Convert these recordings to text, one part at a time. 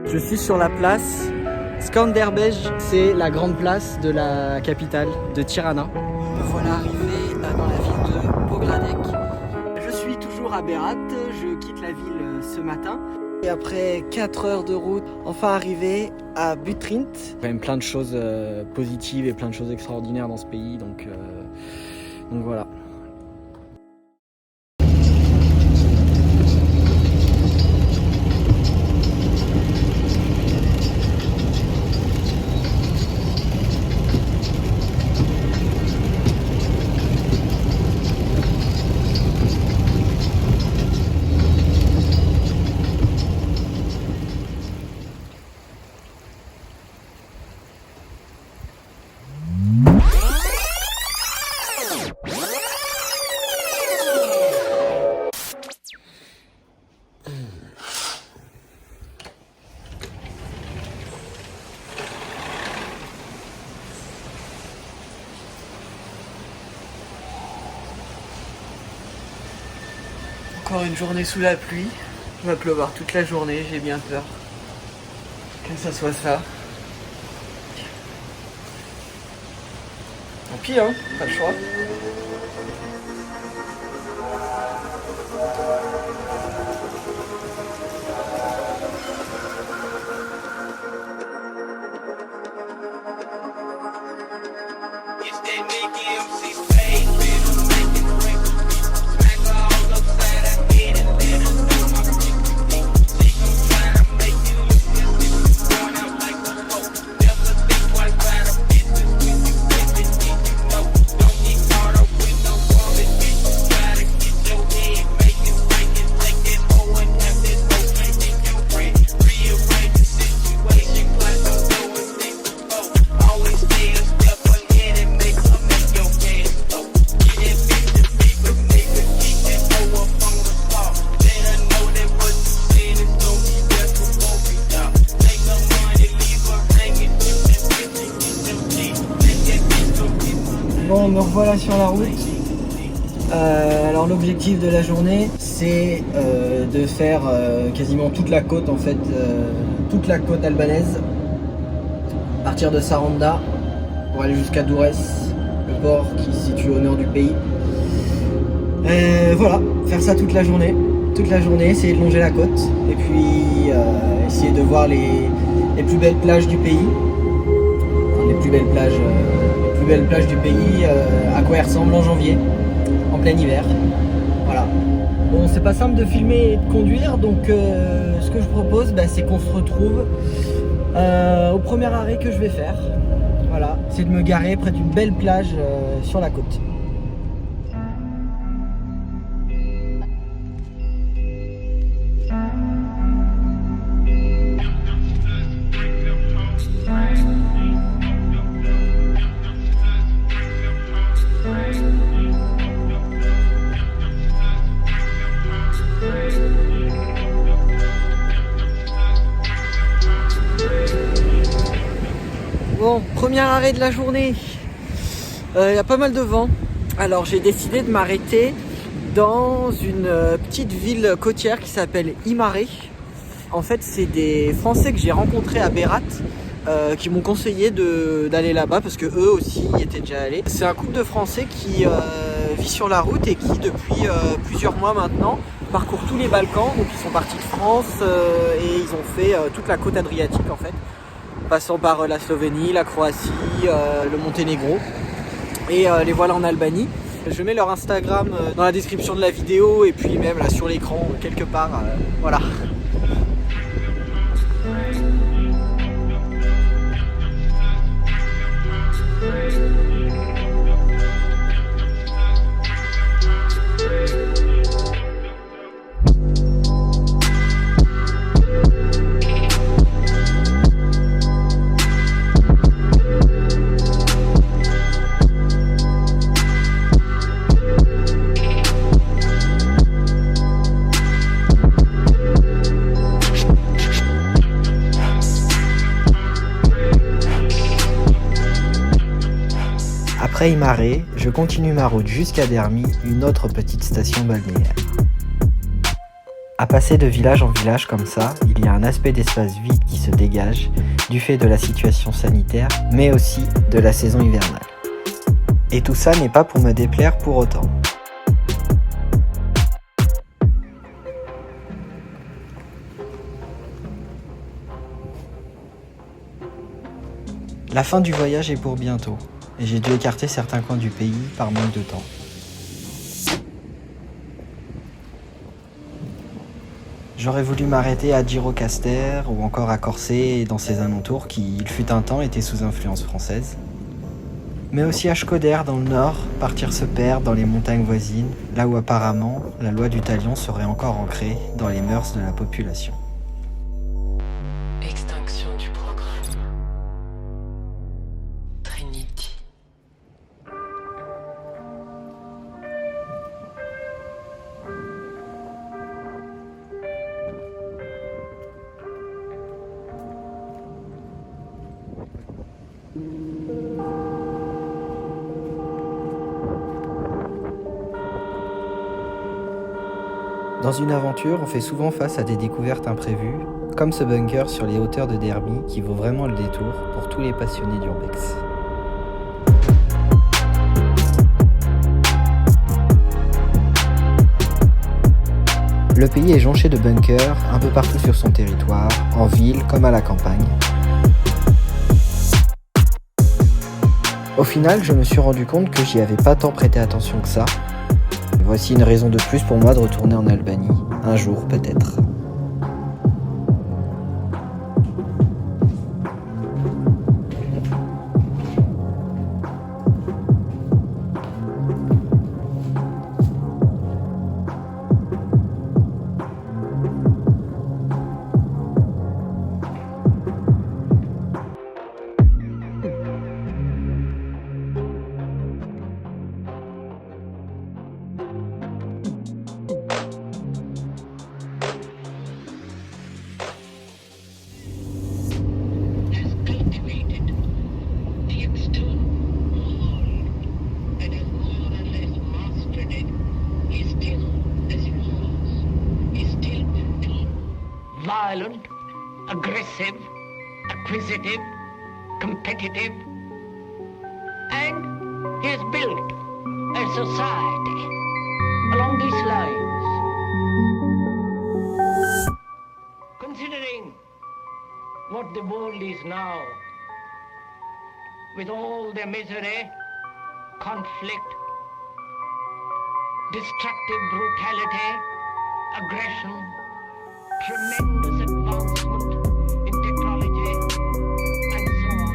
Je suis sur la place Skanderbeg, c'est la grande place de la capitale de Tirana. Me voilà arrivé dans la ville de Pogradec. Je suis toujours à Berat, je quitte la ville ce matin. Et après 4 heures de route, enfin arrivé à Butrint. Quand même plein de choses positives et plein de choses extraordinaires dans ce pays, donc voilà. Encore une journée sous la pluie. Il va pleuvoir toute la journée, j'ai bien peur que ça soit ça. Tant pis hein, pas le choix. Bon, me revoilà sur la route. Alors l'objectif de la journée, c'est de faire quasiment toute la côte en fait, toute la côte albanaise, à partir de Saranda pour aller jusqu'à Durrës, le port qui se situe au nord du pays. Voilà, faire ça toute la journée, essayer de longer la côte et puis essayer de voir les plus belles plages du pays, enfin, les plus belles plages du pays, à quoi elles ressemblent en janvier, en plein hiver. Voilà. Bon, c'est pas simple de filmer et de conduire, donc ce que je propose, c'est qu'on se retrouve au premier arrêt que je vais faire. Voilà, c'est de me garer près d'une belle plage sur la côte. Bon, premier arrêt de la journée, y a pas mal de vent, alors j'ai décidé de m'arrêter dans une petite ville côtière qui s'appelle Imare. En fait c'est des Français que j'ai rencontrés à Berat qui m'ont conseillé d'aller là-bas parce que eux aussi y étaient déjà allés. C'est un couple de Français qui vit sur la route et qui depuis plusieurs mois maintenant parcourt tous les Balkans. Donc ils sont partis de France et ils ont fait toute la côte adriatique en fait, passant par la Slovénie, la Croatie, le Monténégro, et les voilà en Albanie. Je mets leur Instagram dans la description de la vidéo et puis même là sur l'écran quelque part, voilà. Après Imare, je continue ma route jusqu'à Dermi, une autre petite station balnéaire. À passer de village en village comme ça, il y a un aspect d'espace vide qui se dégage du fait de la situation sanitaire, mais aussi de la saison hivernale. Et tout ça n'est pas pour me déplaire pour autant. La fin du voyage est pour bientôt, et j'ai dû écarter certains coins du pays par manque de temps. J'aurais voulu m'arrêter à Gjirokastër ou encore à Corcé et dans ses alentours qui, il fut un temps, étaient sous influence française. Mais aussi à Shkodër dans le nord, partir se perdre dans les montagnes voisines, là où apparemment la loi du talion serait encore ancrée dans les mœurs de la population. Extinction du programme. Trinity. Dans une aventure, on fait souvent face à des découvertes imprévues, comme ce bunker sur les hauteurs de Derby qui vaut vraiment le détour pour tous les passionnés d'urbex. Le pays est jonché de bunkers un peu partout sur son territoire, en ville comme à la campagne. Au final, je me suis rendu compte que j'y avais pas tant prêté attention que ça. Voici une raison de plus pour moi de retourner en Albanie, un jour peut-être. Violent, aggressive, acquisitive, competitive, and he has built a society along these lines. Considering what the world is now, with all the misery, conflict, destructive brutality, aggression, tremendous advancement in technology, and so on.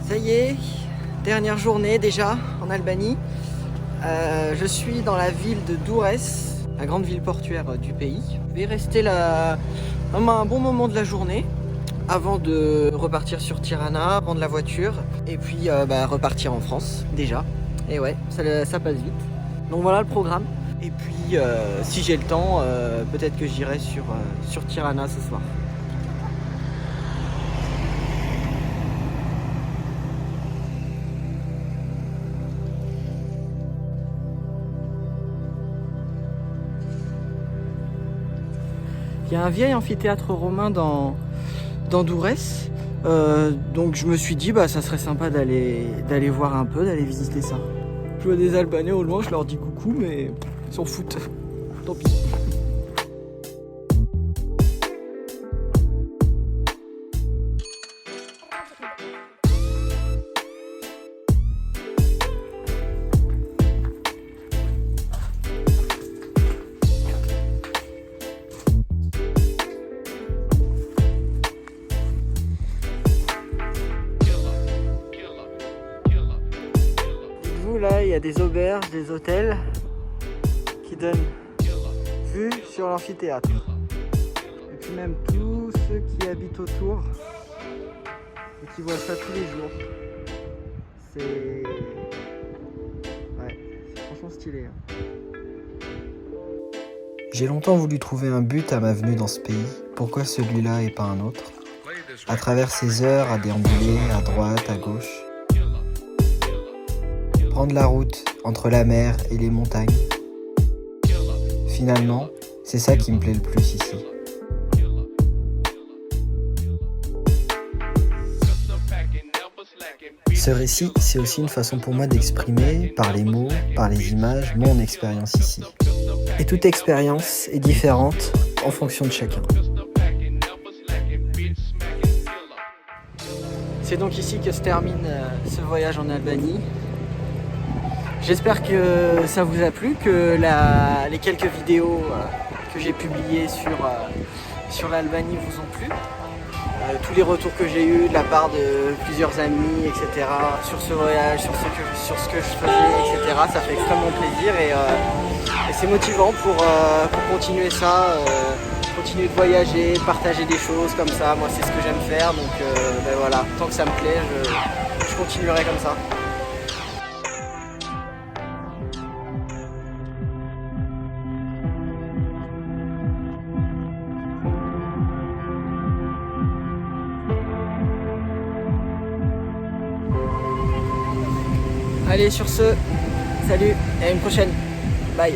Ça y est, dernière journée déjà en Albanie. Je suis dans la ville de Durrës, la grande ville portuaire du pays. Je vais rester là un bon moment de la journée avant de repartir sur Tirana, prendre la voiture et puis repartir en France déjà. Et ouais, ça passe vite. Donc voilà le programme. Et puis si j'ai le temps, peut-être que j'irai sur Tirana ce soir. Il y a un vieil amphithéâtre romain dans Dourès. Donc je me suis dit bah ça serait sympa d'aller voir un peu, d'aller visiter ça. Je vois des Albanais au loin, je leur dis coucou mais ils s'en foutent. Tant pis. Là, il y a des auberges, des hôtels qui donnent vue sur l'amphithéâtre. Et puis même tous ceux qui habitent autour et qui voient ça tous les jours. C'est franchement stylé. J'ai longtemps voulu trouver un but à ma venue dans ce pays. Pourquoi celui-là et pas un autre? À travers ces heures à déambuler à droite, à gauche. Prendre la route entre la mer et les montagnes. Finalement, c'est ça qui me plaît le plus ici. Ce récit, c'est aussi une façon pour moi d'exprimer, par les mots, par les images, mon expérience ici. Et toute expérience est différente en fonction de chacun. C'est donc ici que se termine ce voyage en Albanie. J'espère que ça vous a plu, que les quelques vidéos que j'ai publiées sur l'Albanie vous ont plu. Tous les retours que j'ai eus de la part de plusieurs amis, etc. sur ce voyage, sur ce que je faisais, etc. Ça fait extrêmement plaisir et c'est motivant pour continuer ça, continuer de voyager, de partager des choses comme ça. Moi c'est ce que j'aime faire, donc voilà, tant que ça me plaît, je continuerai comme ça. Allez, sur ce, salut et à une prochaine. Bye.